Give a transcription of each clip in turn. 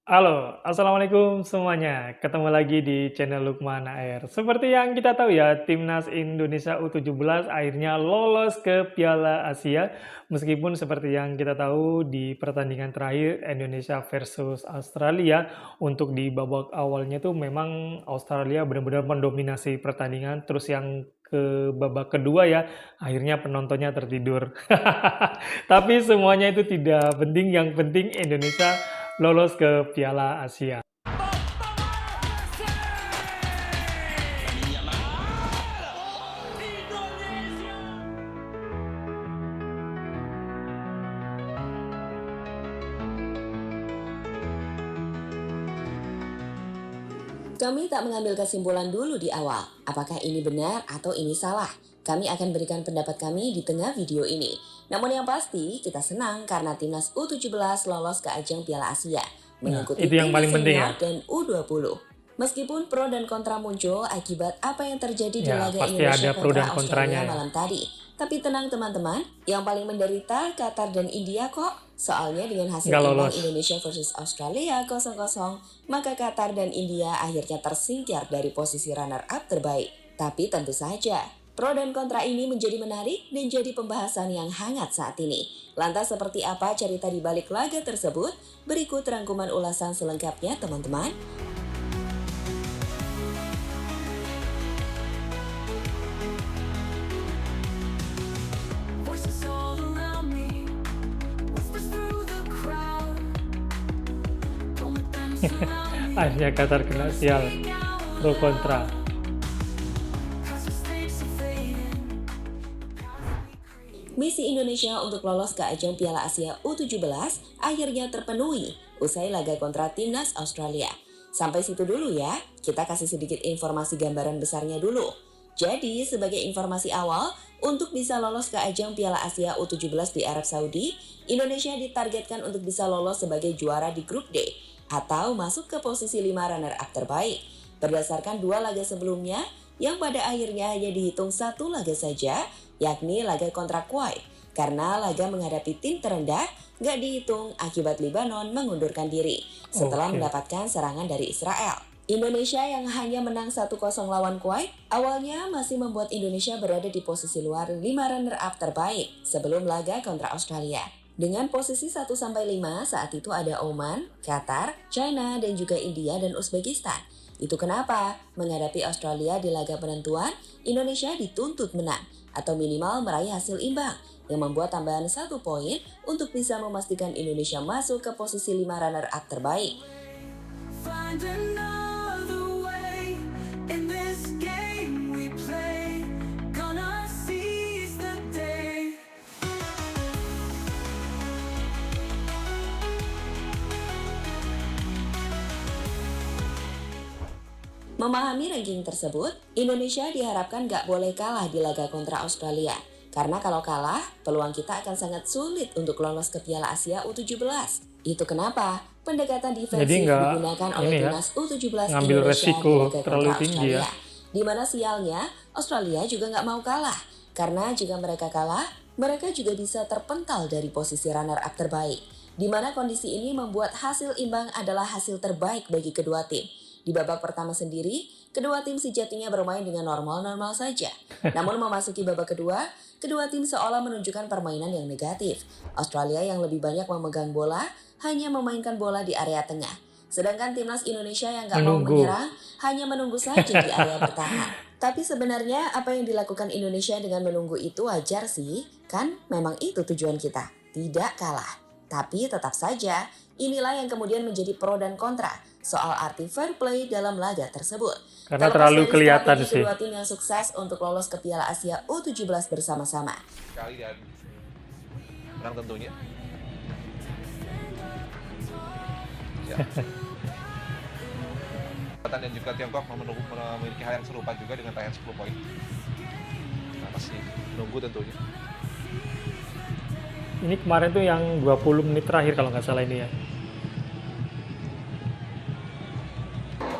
Halo, assalamualaikum semuanya. Ketemu lagi di channel Lukman AR. Seperti yang kita tahu ya, timnas Indonesia U17 akhirnya lolos ke Piala Asia. Meskipun seperti yang kita tahu di pertandingan terakhir Indonesia versus Australia, untuk di babak awalnya tuh memang Australia benar-benar mendominasi pertandingan. Terus yang ke babak kedua ya, akhirnya penontonnya tertidur. Tapi semuanya itu tidak penting, yang penting Indonesia lolos ke Piala Asia. Kami tak mengambil kesimpulan dulu di awal, apakah ini benar atau ini salah. Kami akan berikan pendapat kami di tengah video ini. Namun yang pasti, kita senang karena timnas U17 lolos ke ajang Piala Asia, Nah, mengikuti itu yang timnas paling penting ya. senior dan U20. Meskipun pro dan kontra muncul akibat apa yang terjadi di Ya, laga pasti Indonesia ada pro dan kontra kontranya Australia ya. malam tadi. Tapi tenang teman-teman, yang paling menderita Qatar dan India kok. Soalnya dengan hasil Nggak imbang lolos. Indonesia versus Australia 0-0, maka Qatar dan India akhirnya tersingkir dari posisi runner-up terbaik. Tapi tentu saja, pro dan kontra ini menjadi menarik dan jadi pembahasan yang hangat saat ini. Lantas seperti apa cerita di balik laga tersebut? Berikut rangkuman ulasan selengkapnya teman-teman. Voices all around me, whispers through the crowd. Don't let them surround me. Akhirnya Qatar kena sial. Pro kontra. Cause the stakes are fading. Misi Indonesia untuk lolos ke ajang Piala Asia U17 akhirnya terpenuhi usai laga kontra timnas Australia. Sampai situ dulu ya, kita kasih sedikit informasi gambaran besarnya dulu. Jadi, sebagai informasi awal, untuk bisa lolos ke ajang Piala Asia U17 di Arab Saudi, Indonesia ditargetkan untuk bisa lolos sebagai juara di grup D atau masuk ke posisi 5 runner-up terbaik. Berdasarkan 2 laga sebelumnya, yang pada akhirnya hanya dihitung 1 laga saja, yakni laga kontra Kuwait. Karena laga menghadapi tim terendah gak dihitung akibat Lebanon mengundurkan diri setelah Oke. mendapatkan serangan dari Israel. Indonesia yang hanya menang 1-0 lawan Kuwait awalnya masih membuat Indonesia berada di posisi luar 5 runner-up terbaik sebelum laga kontra Australia. Dengan posisi 1-5 saat itu ada Oman, Qatar, China, dan juga India dan Uzbekistan. Itu kenapa menghadapi Australia di laga penentuan, Indonesia dituntut menang atau minimal meraih hasil imbang yang membuat tambahan 1 poin untuk bisa memastikan Indonesia masuk ke posisi 5 runner-up terbaik. Find another way in this game we play. Gonna seize the day. Memahami ranking tersebut, Indonesia diharapkan gak boleh kalah di laga kontra Australia. Karena kalau kalah, peluang kita akan sangat sulit untuk lolos ke Piala Asia U17. Itu kenapa pendekatan Jadi defensif nggak digunakan oleh ini ya, timnas U17 ngambil Indonesia di resiko laga terlalu kontra tinggi ya. Australia. Di mana sialnya, Australia juga nggak mau kalah. Karena jika mereka kalah, mereka juga bisa terpental dari posisi runner-up terbaik. Di mana kondisi ini membuat hasil imbang adalah hasil terbaik bagi kedua tim. Di babak pertama sendiri, kedua tim sejatinya bermain dengan normal-normal saja. Namun memasuki babak kedua, kedua tim seolah menunjukkan permainan yang negatif. Australia yang lebih banyak memegang bola, hanya memainkan bola di area tengah. Sedangkan timnas Indonesia yang gak mau Menunggu. menyerang, hanya menunggu saja di area bertahan. Tapi sebenarnya apa yang dilakukan Indonesia dengan menunggu itu wajar sih. Kan memang itu tujuan kita, tidak kalah. Tapi tetap saja, inilah yang kemudian menjadi pro dan kontra soal arti fair play dalam laga tersebut. Karena Terlepas terlalu dari kelihatan strategi sih. kedua tim yang sukses untuk lolos ke Piala Asia U17 bersama-sama. Sekali dan menang tentunya. Ya. Jepang dan juga Tiongkok memiliki hal yang serupa juga dengan raihan 10 poin. Nah, masih menunggu tentunya. Ini kemarin tuh yang 20 menit terakhir kalau nggak salah ini ya.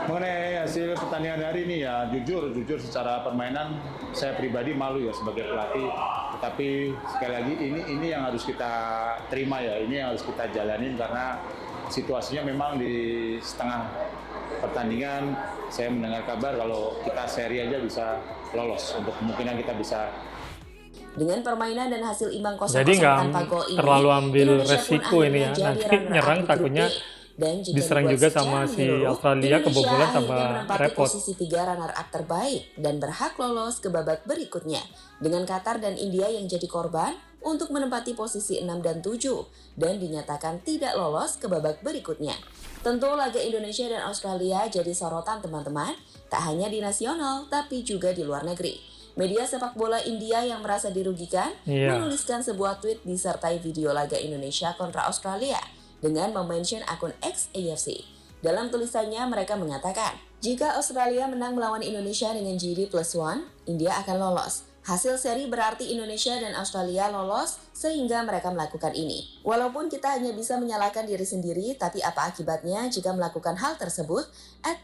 Mengenai hasil pertandingan hari ini ya jujur secara permainan saya pribadi malu ya sebagai pelatih. Tetapi sekali lagi ini yang harus kita terima ya, ini yang harus kita jalanin karena situasinya memang di setengah pertandingan saya mendengar kabar kalau kita seri aja bisa lolos, untuk kemungkinan kita bisa. Dengan permainan dan hasil imbang 0-0 Jadi nggak tanpa gol ini, terlalu ambil Indonesia pun resiko ini akhirnya ya. jadi Nanti runner-up nyerang di grup takutnya D. Dan jika diserang dibuat juga secara sama si menyeluruh, Australia, Indonesia kebobolan akhirnya tambah menempati repot. posisi 3 runner-up terbaik dan berhak lolos ke babak berikutnya. Dengan Qatar dan India yang jadi korban untuk menempati posisi 6 dan 7 dan dinyatakan tidak lolos ke babak berikutnya. Tentu laga Indonesia dan Australia jadi sorotan teman-teman, tak hanya di nasional tapi juga di luar negeri. Media sepak bola India yang merasa dirugikan Iya. menuliskan sebuah tweet disertai video laga Indonesia kontra Australia dengan memention akun X AFC. Dalam tulisannya mereka mengatakan, jika Australia menang melawan Indonesia dengan GD+1, India akan lolos. Hasil seri berarti Indonesia dan Australia lolos sehingga mereka melakukan ini. Walaupun kita hanya bisa menyalahkan diri sendiri, tapi apa akibatnya jika melakukan hal tersebut?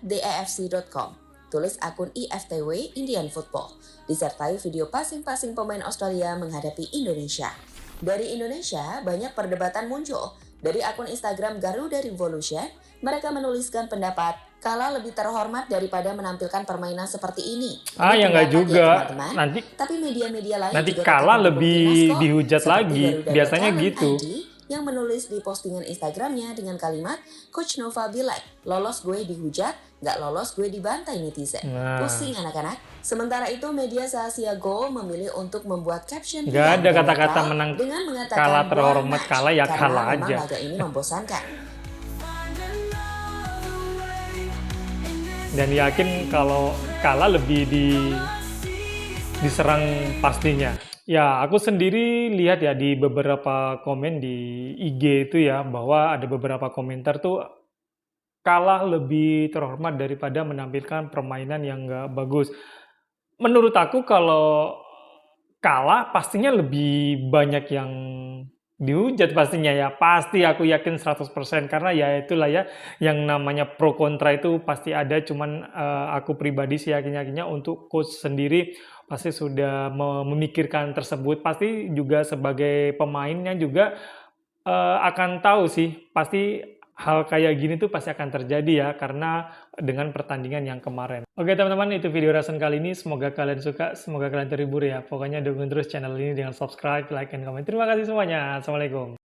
@theafc.com. Tulis akun IFTW Indian Football, disertai video passing-passing pemain Australia menghadapi Indonesia. Dari Indonesia, banyak perdebatan muncul. Dari akun Instagram Garuda Revolution, mereka menuliskan pendapat, Kala lebih terhormat daripada menampilkan permainan seperti ini. Ah, Ini ya nggak pendapat juga. teman-teman. Nanti Tapi media-media lain nanti juga Kala tetap lebih mendukung timnas kok. dihujat Seperti lagi. Garuda Biasanya Talent gitu. ID yang menulis di postingan Instagramnya dengan kalimat, Coach Nova bilang, lolos gue dihujat, nggak lolos gue dibantai netizen. Nah. Pusing anak-anak. Sementara itu media se-Asia Go memilih untuk membuat caption Nggak ringan ada dan kata-kata netral menang dengan mengatakan kalah boring terhormat, match, kalah ya karena kalah memang aja. laga ini membosankan. Dan yakin kalau kalah lebih diserang pastinya. Ya, aku sendiri lihat ya di beberapa komen di IG itu ya, bahwa ada beberapa komentar tuh kalah lebih terhormat daripada menampilkan permainan yang nggak bagus. Menurut aku kalau kalah pastinya lebih banyak yang dihujat pastinya ya. Pasti aku yakin 100% karena ya itulah ya, yang namanya pro kontra itu pasti ada, cuman aku pribadi sih yakin-yakinnya untuk coach sendiri pasti sudah memikirkan tersebut. Pasti juga sebagai pemainnya juga akan tahu sih, pasti hal kayak gini tuh pasti akan terjadi ya, karena dengan pertandingan yang kemarin. Oke teman-teman, itu video rasan kali ini. Semoga kalian suka, semoga kalian terhibur ya. Pokoknya dukung terus channel ini dengan subscribe, like, dan komen. Terima kasih semuanya. Assalamualaikum.